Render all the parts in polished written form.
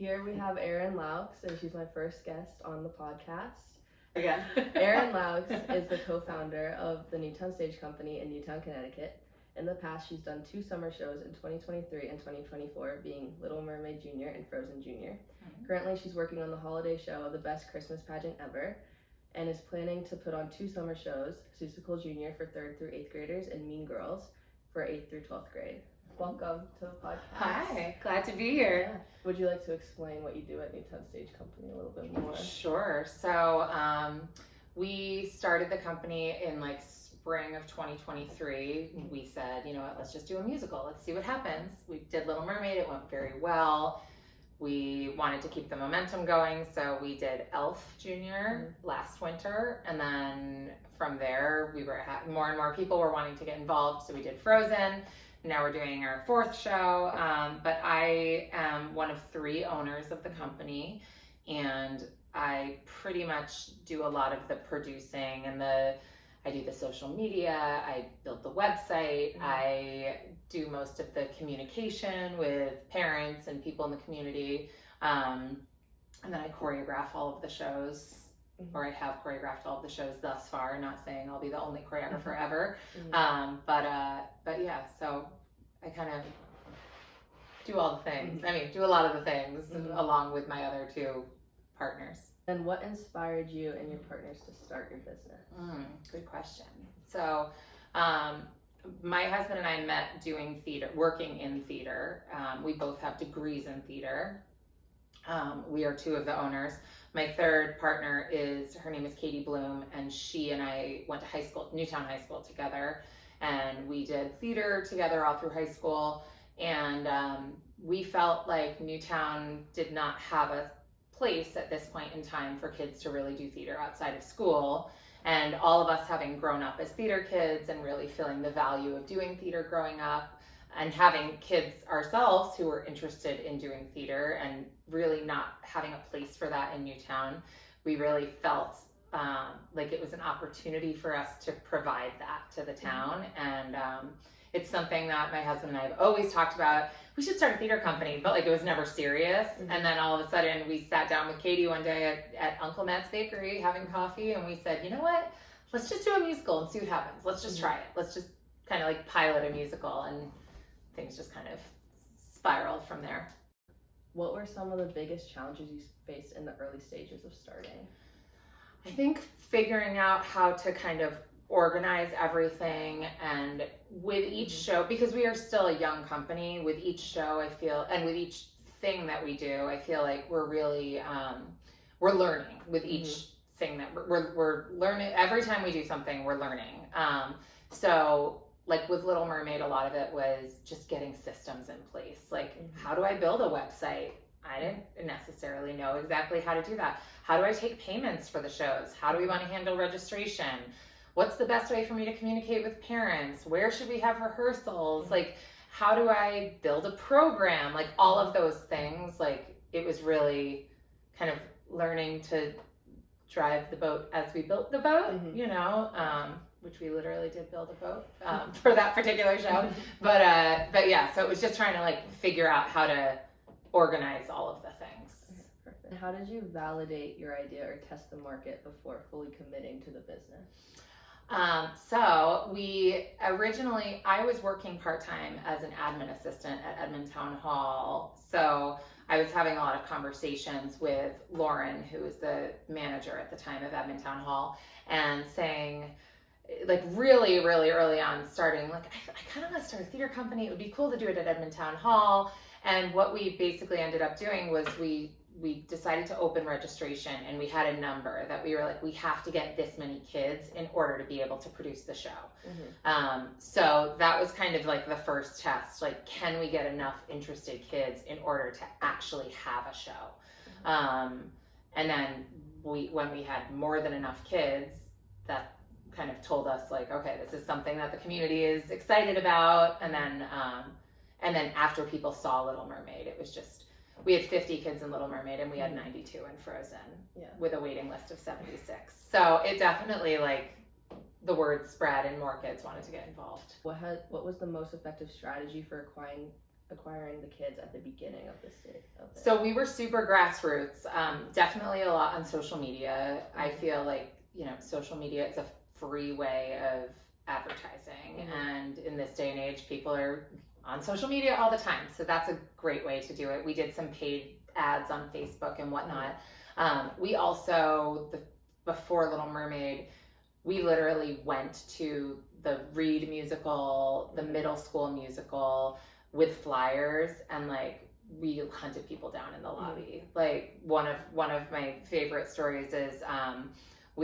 Here we have Erin Loucks, and she's my first guest on the podcast. Again. Erin Loucks is the co-founder of the Newtown Stage Co in Newtown, Connecticut. In the past, she's done 2 summer shows in 2023 and 2024, being Little Mermaid Jr. and Frozen Jr. Currently, she's working on the holiday show, The Best Christmas Pageant Ever, and is planning to put on 2 summer shows, Seussical Jr. for 3rd through 8th graders and Mean Girls for 8th through 12th grade. Welcome to the podcast. Hi, glad to be here. Yeah. Would you like to explain what you do at Newtown Stage Company a little bit more? Sure. So we started the company in spring of 2023. We said, you know what, let's just do a musical. Let's see what happens. We did Little Mermaid. It went very well. We wanted to keep the momentum going, so we did Elf Jr. last winter, and then from there we were more and more people were wanting to get involved, so we did Frozen. Now we're doing our 4th show, but I am one of 3 owners of the company, and I pretty much do a lot of the producing and I do the social media, I build the website, I do most of the communication with parents and people in the community, and then I choreograph all of the shows, or I have choreographed all of the shows thus far, not saying I'll be the only choreographer ever, but yeah, so I kind of do all the things, do a lot of the things along with my other 2 partners. And what inspired you and your partners to start your business? Good question. So, my husband and I met doing theater, working in theater. We both have degrees in theater. We are 2 of the owners. My 3rd partner her name is Katie Bloom, and she and I went to high school, Newtown High School together, and we did theater together all through high school. And we felt like Newtown did not have a place at this point in time for kids to really do theater outside of school. And all of us having grown up as theater kids and really feeling the value of doing theater growing up, and having kids ourselves who were interested in doing theater and really not having a place for that in Newtown, we really felt like it was an opportunity for us to provide that to the town. And it's something that my husband and I have always talked about. We should start a theater company, but it was never serious. And then all of a sudden we sat down with Katie one day at Uncle Matt's Bakery having coffee, and we said, you know what, let's just do a musical and see what happens. Let's just try it. Let's just kind of pilot a musical, and things just kind of spiraled from there. What were some of the biggest challenges you faced in the early stages of starting? I think figuring out how to kind of organize everything, and with each show, because we are still a young company, with each show I feel, and with each thing that we do, I feel like we're really we're learning with each thing that we're learning. Every time we do something, we're learning. So with Little Mermaid, a lot of it was just getting systems in place. How do I build a website? I didn't necessarily know exactly how to do that. How do I take payments for the shows? How do we want to handle registration? What's the best way for me to communicate with parents? Where should we have rehearsals? How do I build a program? All of those things, it was really kind of learning to drive the boat as we built the boat, which we literally did build a boat for that particular show. But yeah, so it was just trying to figure out how to organize all of the things. Perfect. How did you validate your idea or test the market before fully committing to the business? So I was working part-time as an admin assistant at Edmond Town Hall. So I was having a lot of conversations with Lauren, who was the manager at the time of Edmond Town Hall, and saying, really, really early on, starting, I kind of want to start a theater company. It would be cool to do it at Edmond Town Hall. And what we basically ended up doing was we decided to open registration, and we had a number that we were we have to get this many kids in order to be able to produce the show. So that was kind of the first test, can we get enough interested kids in order to actually have a show? And then when we had more than enough kids, that kind of told us okay, this is something that the community is excited about. And then after people saw Little Mermaid, it was just, we had 50 kids in Little Mermaid, and we had 92 in Frozen, with a waiting list of 76. So it definitely the word spread and more kids wanted to get involved. What was the most effective strategy for acquiring the kids at the beginning of the state of it? So we were super grassroots, definitely a lot on social media. I feel like, social media is a free way of advertising. And in this day and age, people are on social media all the time. So that's a great way to do it. We did some paid ads on Facebook and whatnot. We also, before Little Mermaid, we literally went to the Reed musical, the middle school musical with flyers, and like we hunted people down in the lobby. Like one of my favorite stories is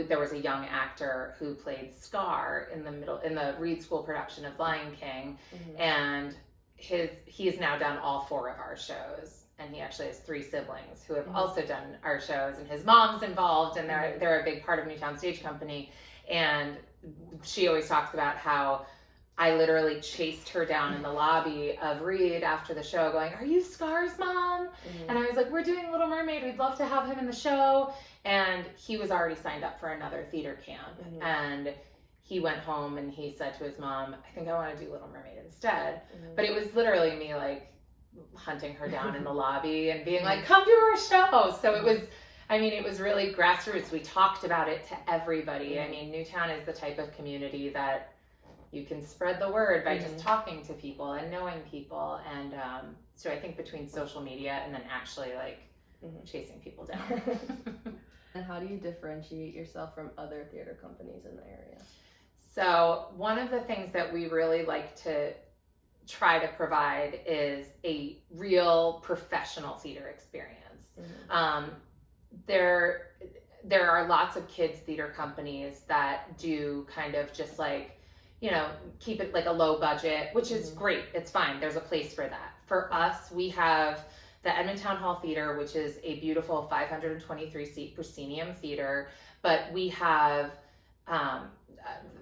there was a young actor who played Scar in the Reed School production of Lion King, and he has now done all 4 of our shows. And he actually has 3 siblings who have also done our shows, and his mom's involved, and they're a big part of Newtown Stage Company. And she always talks about how I literally chased her down in the lobby of Reed after the show going, "Are you Scar's mom?" And I was like, "We're doing Little Mermaid. We'd love to have him in the show." And he was already signed up for another theater camp. And he went home and he said to his mom, "I think I want to do Little Mermaid instead." But it was literally me like hunting her down in the lobby and being like, "Come to our show." So it was really grassroots. We talked about it to everybody. I mean, Newtown is the type of community that you can spread the word by just talking to people and knowing people. And so I think between social media and then actually like chasing people down. And how do you differentiate yourself from other theater companies in the area? So one of the things that we really like to try to provide is a real professional theater experience. There are lots of kids theater companies that do kind of just like, keep it like a low budget, which is great. It's fine. There's a place for that. For us, we have the Edmonton Hall Theater, which is a beautiful 523 seat proscenium theater. But we have,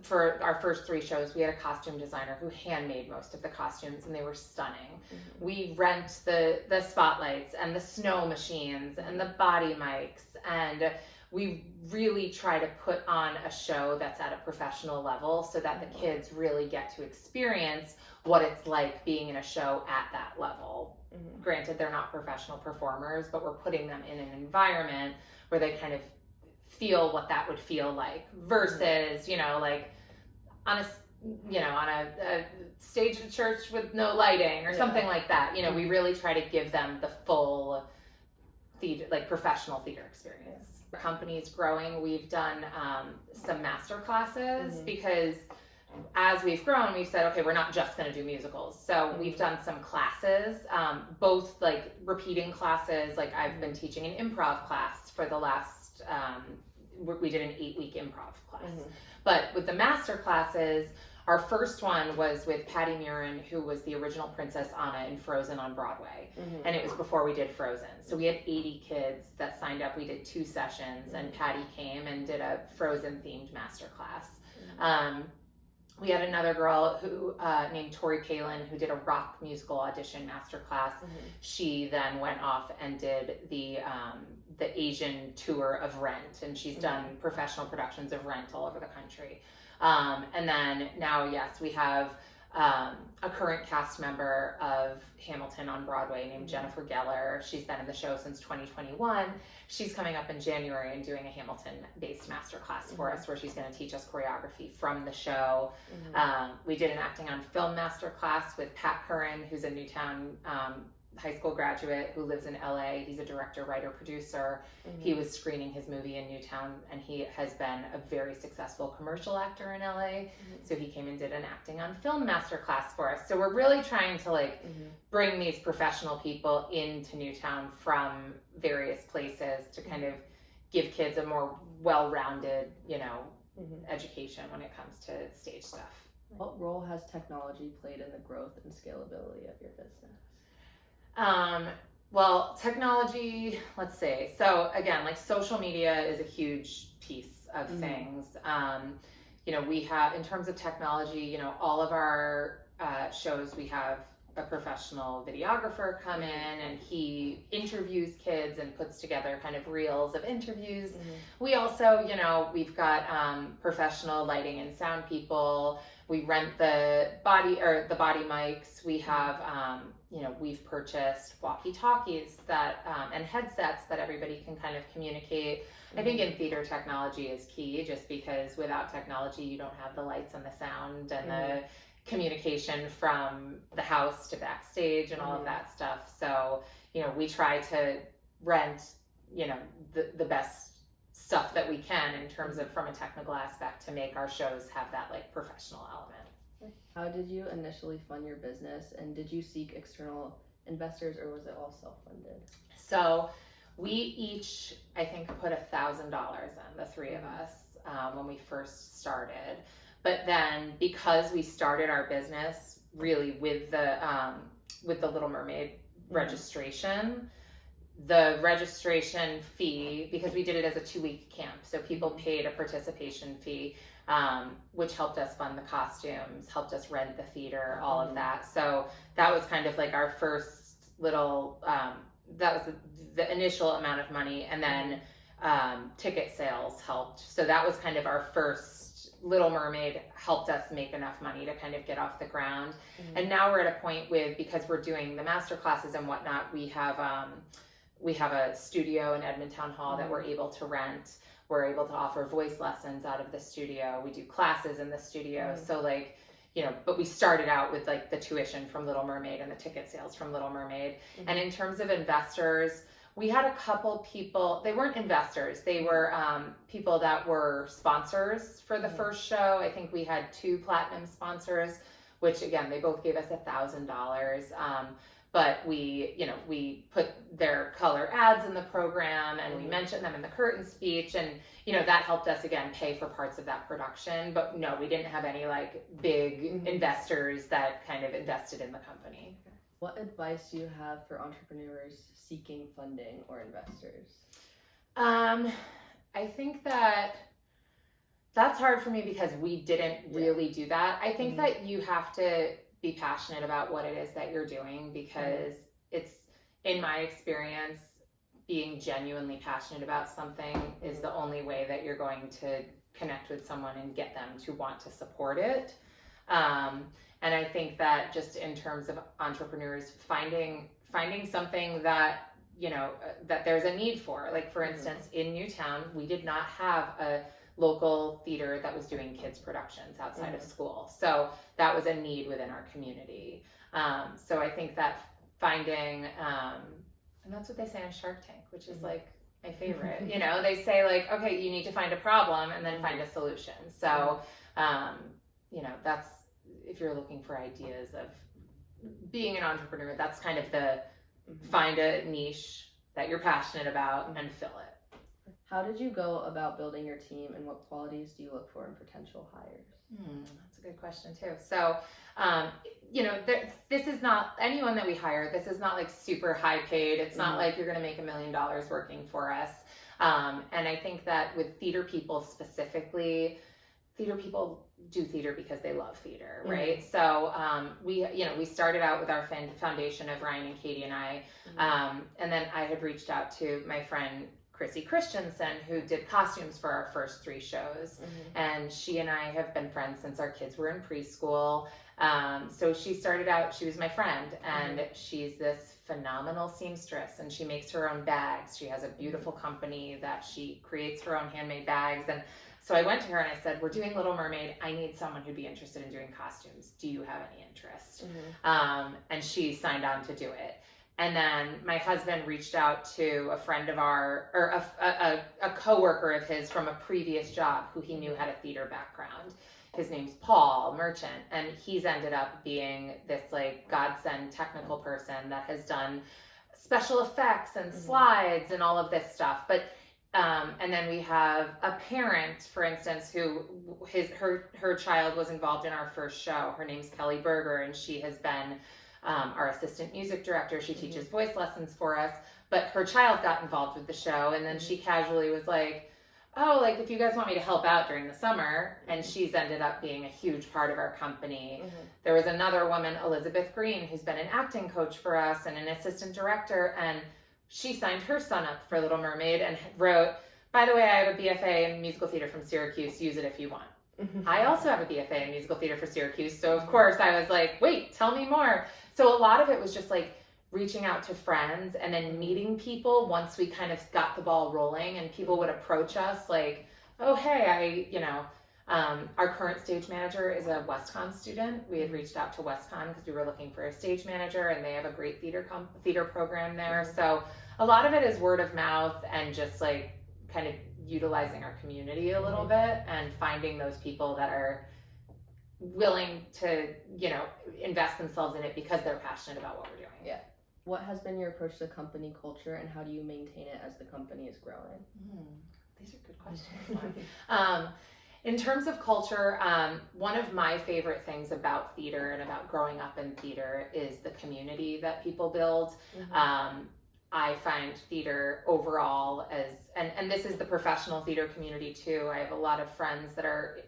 for our first 3 shows, we had a costume designer who handmade most of the costumes, and they were stunning. We rent the spotlights and the snow machines and the body mics, and we really try to put on a show that's at a professional level so that the kids really get to experience what it's like being in a show at that level. Granted, they're not professional performers, but we're putting them in an environment where they kind of feel what that would feel like versus, like on a stage at a church with no lighting or something like that. We really try to give them the full theater, like professional theater experience. The company's growing. We've done some master classes because as we've grown, we've said, okay, we're not just going to do musicals. So we've done some classes, both like repeating classes. Like I've been teaching an improv class for the last, we did an 8-week improv class. But with the master classes, our first one was with Patty Murin, who was the original Princess Anna in Frozen on Broadway. And it was before we did Frozen. So we had 80 kids that signed up. We did 2 sessions, and Patty came and did a Frozen themed master class. We had another girl who named Tori Palin, who did a rock musical audition masterclass. She then went off and did the Asian tour of Rent, and she's done professional productions of Rent all over the country. And then now, yes, we have a current cast member of Hamilton on Broadway named Jennifer Geller. She's been in the show since 2021. She's coming up in January and doing a Hamilton-based masterclass for us, where she's going to teach us choreography from the show. We did an acting on film masterclass with Pat Curran, who's a Newtown high school graduate who lives in LA. He's a director, writer, producer. He was screening his movie in Newtown, and he has been a very successful commercial actor in LA. So he came and did an acting on film masterclass for us. So we're really trying to bring these professional people into Newtown from various places to kind of give kids a more well-rounded, education when it comes to stage stuff. What role has technology played in the growth and scalability of your business? Well, technology, let's see. So again, like social media is a huge piece of things. We have, in terms of technology, all of our shows, we have a professional videographer come in, and he interviews kids and puts together kind of reels of interviews. We also, you know, we've got professional lighting and sound people. We rent the body mics. We have, you know, we've purchased walkie-talkies that and headsets that everybody can kind of communicate. I think in theater, technology is key, just because without technology, you don't have the lights and the sound and the communication from the house to backstage and all of that stuff. So, you know, we try to rent, you know, the best stuff that we can in terms of from a technical aspect to make our shows have that like professional element. How did you initially fund your business, and did you seek external investors, or was it all self-funded? So we each, I think, put $1,000 in, the three of us, when we first started. But then, because we started our business really with the Little Mermaid registration, the registration fee, because we did it as a 2-week camp, so people paid a participation fee, which helped us fund the costumes, helped us rent the theater, all of that. So that was kind of like our first little, that was the initial amount of money, and then ticket sales helped. So that was kind of our first. Little Mermaid helped us make enough money to kind of get off the ground. And now we're at a point because we're doing the master classes and whatnot, we have a studio in Edmontown Hall that we're able to rent. We're able to offer voice lessons out of the studio. We do classes in the studio. So like, you know, but we started out with like the tuition from Little Mermaid and the ticket sales from Little Mermaid. And in terms of investors, we had a couple people, they weren't investors, they were people that were sponsors for the first show. I think we had 2 platinum sponsors, which again, they both gave us $1,000. But we, you know, we put their color ads in the program, and we mentioned them in the curtain speech, and, you know, that helped us again pay for parts of that production. But no, we didn't have any like big investors that kind of invested in the company. What advice do you have for entrepreneurs seeking funding or investors? I think that's hard for me because we didn't really do that. I think that you have to be passionate about what it is that you're doing, because it's, in my experience, being genuinely passionate about something is the only way that you're going to connect with someone and get them to want to support it. And I think that just in terms of entrepreneurs, finding something that, you know, that there's a need for. Like, for instance, in Newtown, we did not have a local theater that was doing kids productions outside of school. So that was a need within our community. So I think that finding, and that's what they say on Shark Tank, which is like my favorite, you know, they say like, okay, you need to find a problem and then find a solution. So, you know, that's, if you're looking for ideas of being an entrepreneur, that's kind of the find a niche that you're passionate about and fill it. How did you go about building your team, and what qualities do you look for in potential hires? That's a good question too. So, you know, this is not, anyone that we hire, this is not like super high paid. It's not like you're going to make $1 million working for us. And I think that with theater people specifically, theater people do theater because they love theater, right? So we started out with our foundation of Ryan and Katie and I, and then I had reached out to my friend Chrissy Christensen, who did costumes for our first 3 shows. And she and I have been friends since our kids were in preschool. So she started out, she was my friend, and she's this phenomenal seamstress, and she makes her own bags. She has a beautiful company that she creates her own handmade bags. And so I went to her and I said, we're doing Little Mermaid. I need someone who'd be interested in doing costumes. Do you have any interest? And she signed on to do it. And then my husband reached out to a friend of a coworker of his from a previous job who he knew had a theater background. His name's Paul Merchant, and he's ended up being this like godsend technical person that has done special effects and slides and all of this stuff. But and then we have a parent, for instance, who her child was involved in our first show. Her name's Kelly Berger, and she has been our assistant music director. She teaches voice lessons for us, but her child got involved with the show, and then she casually was like, oh, like if you guys want me to help out during the summer, and she's ended up being a huge part of our company. There was another woman, Elizabeth Green, who's been an acting coach for us and an assistant director, and she signed her son up for Little Mermaid and wrote, by the way, I have a BFA in musical theater from Syracuse, use it if you want. I also have a BFA in musical theater for Syracuse, so of course I was like, wait, tell me more. So a lot of it was just like reaching out to friends and then meeting people once we kind of got the ball rolling, and people would approach us like, oh, hey, our current stage manager is a WestCon student. We had reached out to WestCon because we were looking for a stage manager, and they have a great theater program there. So a lot of it is word of mouth and just like kind of utilizing our community a little bit and finding those people that are willing to, invest themselves in it because they're passionate about what we're doing. Yeah. What has been your approach to company culture, and how do you maintain it as the company is growing? These are good questions. In terms of culture, one of my favorite things about theater and about growing up in theater is the community that people build. I find theater overall as, and this is the professional theater community too. I have a lot of friends that are,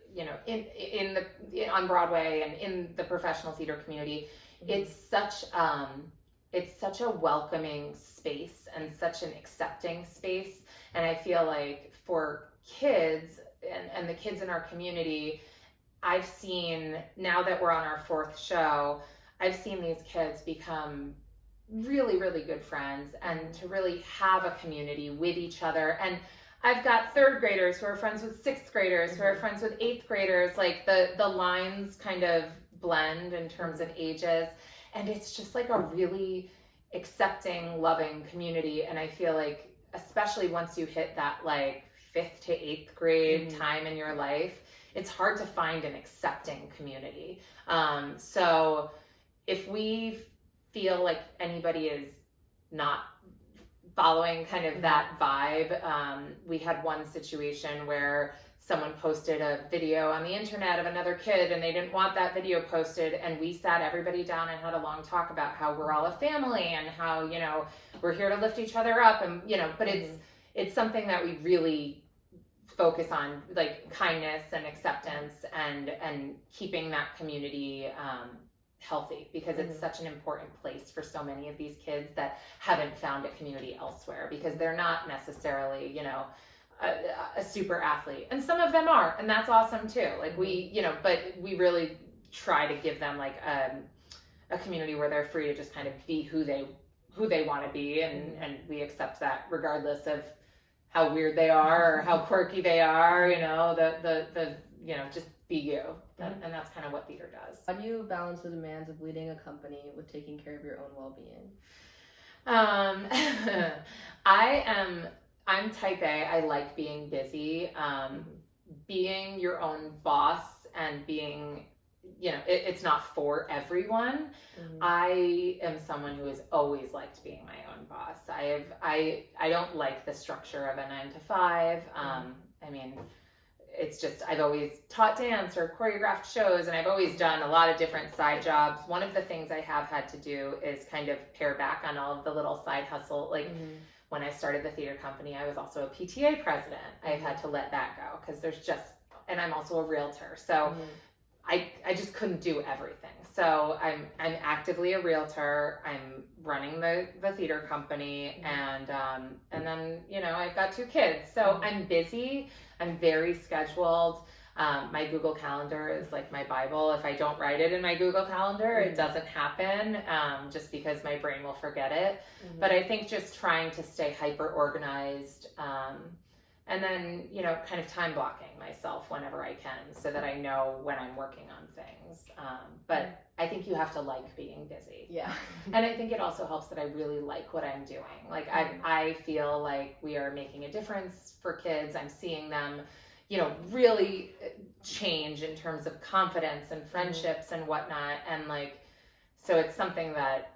on Broadway and in the professional theater community. It's such a welcoming space and such an accepting space. And I feel like for kids and the kids in our community, I've seen, now that we're on our 4th show, I've seen these kids become really, really good friends and to really have a community with each other. And I've got 3rd graders who are friends with 6th graders who are friends with 8th graders. Like the lines kind of blend in terms of ages. And it's just like a really accepting, loving community. And I feel like, especially once you hit that like 5th to 8th grade time in your life, it's hard to find an accepting community. So if we feel like anybody is not following kind of that vibe, we had one situation where someone posted a video on the internet of another kid and they didn't want that video posted, and we sat everybody down and had a long talk about how we're all a family and how, we're here to lift each other up, and but it's something that we really focus on, like kindness and acceptance and keeping that community healthy, because it's such an important place for so many of these kids that haven't found a community elsewhere, because they're not necessarily, a super athlete, and some of them are, and that's awesome too. Like we, but we really try to give them like a community where they're free to just kind of be who they want to be, and we accept that regardless of how weird they are or how quirky they are, just be you. And that's kind of what theater does. How do you balance the demands of leading a company with taking care of your own well-being? I'm type A. I like being busy. Being your own boss and being, it's not for everyone. I am someone who has always liked being my own boss. I don't like the structure of a 9 to 5. It's just, I've always taught dance or choreographed shows, and I've always done a lot of different side jobs. One of the things I have had to do is kind of pare back on all of the little side hustle. Like when I started the theater company, I was also a PTA president. I've had to let that go because and I'm also a realtor. So I just couldn't do everything. So I'm actively a realtor. I'm running the theater company, and then I've got 2 kids. So I'm busy. I'm very scheduled. My Google Calendar is like my Bible. If I don't write it in my Google Calendar, it doesn't happen, just because my brain will forget it. But I think just trying to stay hyper organized, and then, kind of time blocking myself whenever I can so that I know when I'm working on things. But I think you have to like being busy. Yeah. And I think it also helps that I really like what I'm doing. Like I feel like we are making a difference for kids. I'm seeing them, really change in terms of confidence and friendships and whatnot. And so it's something that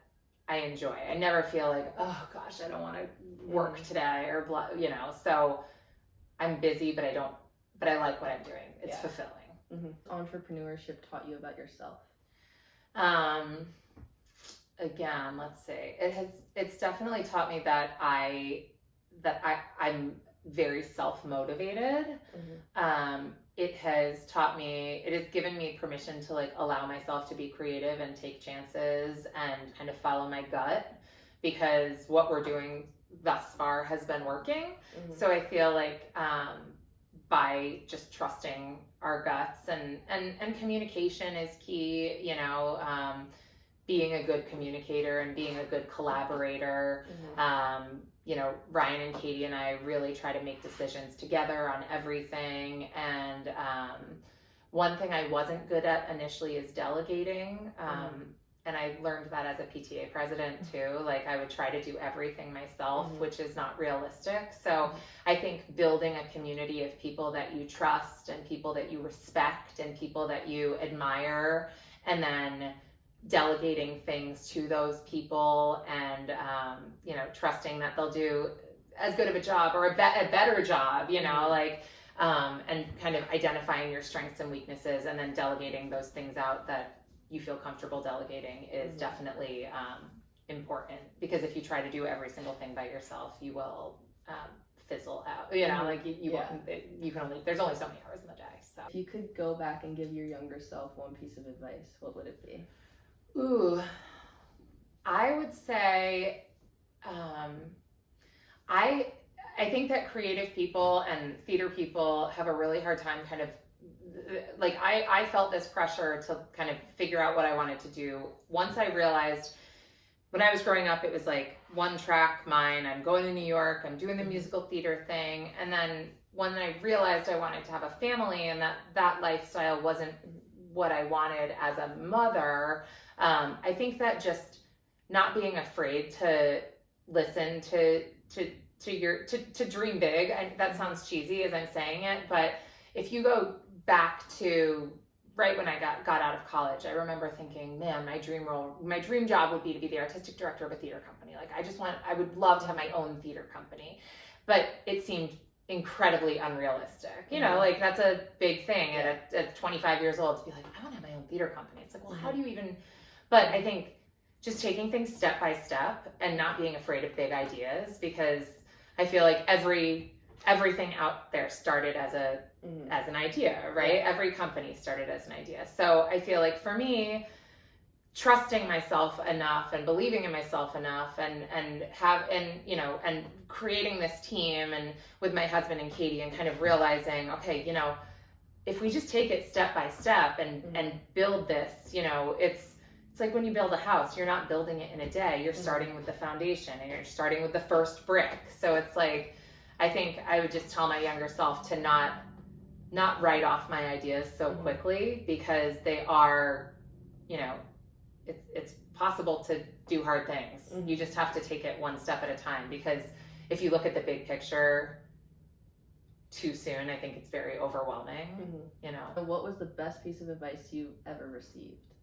I enjoy. I never feel like, oh gosh, I don't want to work today or blah, so I'm busy, but I like what I'm doing. It's fulfilling. Entrepreneurship taught you about yourself? Again, let's see. It's definitely taught me that I'm very self-motivated. It has given me permission to like allow myself to be creative and take chances and kind of follow my gut, because what we're doing thus far has been working. So I feel like by just trusting our guts and communication is key, you know, being a good communicator and being a good collaborator. You know, Ryan and Katie and I really try to make decisions together on everything. And one thing I wasn't good at initially is delegating. And I learned that as a PTA president too. Like I would try to do everything myself, which is not realistic. So I think building a community of people that you trust and people that you respect and people that you admire, and then delegating things to those people and, you know, trusting that they'll do as good of a job or a better job, you know, like, and kind of identifying your strengths and weaknesses and then delegating those things out that you feel comfortable delegating is definitely important, because if you try to do every single thing by yourself, you will fizzle out, you know, like you can only, there's only so many hours in the day. So if you could go back and give your younger self one piece of advice, what would it be? Ooh, I would say, I think that creative people and theater people have a really hard time kind of, like I felt this pressure to kind of figure out what I wanted to do. Once I realized, when I was growing up, it was like one track mind, I'm going to New York, I'm doing the musical theater thing. And then when I realized I wanted to have a family and that lifestyle wasn't what I wanted as a mother, I think that just not being afraid to listen to dream big. That sounds cheesy as I'm saying it, but if you go back to right when I got out of college, I remember thinking, man, my dream job would be to be the artistic director of a theater company. Like I would love to have my own theater company, but it seemed incredibly unrealistic. You know, like that's a big thing at 25 years old to be like, I want to have my own theater company. It's like, well, how do you even, but I think just taking things step by step and not being afraid of big ideas, because I feel like everything out there started as an idea, right? Every company started as an idea. So I feel like for me, trusting myself enough and believing in myself enough and you know, and creating this team and with my husband and Katie, and kind of realizing, okay, you know, if we just take it step by step and build this, you know, it's like when you build a house, you're not building it in a day. You're starting with the foundation and you're starting with the first brick. So it's like, I think I would just tell my younger self to not write off my ideas so quickly, because they are, you know, it's possible to do hard things. You just have to take it one step at a time, because if you look at the big picture too soon, I think it's very overwhelming, you know. And what was the best piece of advice you ever received?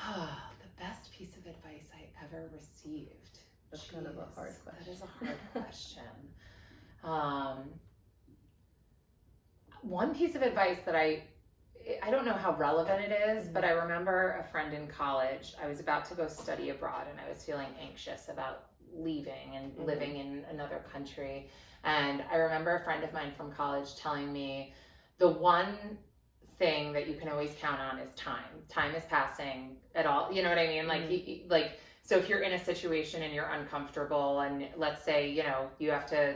The best piece of advice I ever received. That's kind of a hard question. That is a hard question. One piece of advice that I don't know how relevant it is, but I remember a friend in college. I was about to go study abroad and I was feeling anxious about leaving and living in another country. And I remember a friend of mine from college telling me, the one thing that you can always count on is time. Time is passing at all. You know what I mean? Like, so if you're in a situation and you're uncomfortable, and let's say, you know, you have to,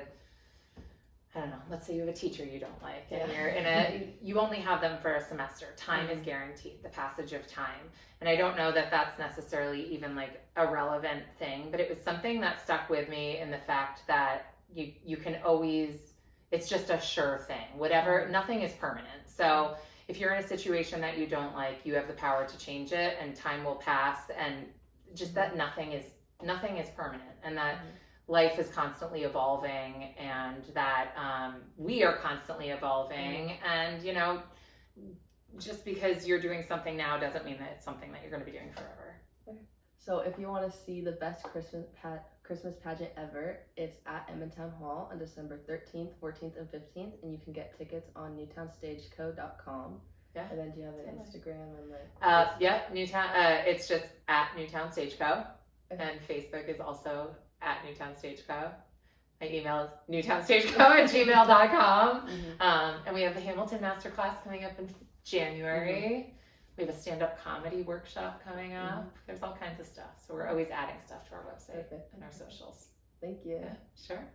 I don't know, let's say you have a teacher you don't like, and you're you only have them for a semester. Time is guaranteed, the passage of time. And I don't know that that's necessarily even like a relevant thing, but it was something that stuck with me in the fact that you can always, it's just a sure thing. Whatever, nothing is permanent. So if you're in a situation that you don't like, you have the power to change it, and time will pass, and just that nothing is permanent, and that life is constantly evolving, and that we are constantly evolving, and you know, just because you're doing something now doesn't mean that it's something that you're going to be doing forever. So if you want to see the best Christmas pageant ever, it's at Town Hall on December 13th, 14th, and 15th, and you can get tickets on newtownstageco.com. Yeah. And then do you have an Instagram and like? Newtown. It's just at Newtown Stage Co. And Facebook is also at Newtown Stage Co. My email is newtownstageco@gmail.com. Mm-hmm. And we have the Hamilton Masterclass coming up in January. We have a stand-up comedy workshop coming up. There's all kinds of stuff. So we're always adding stuff to our website Perfect. and our socials. Thank you. Yeah, sure.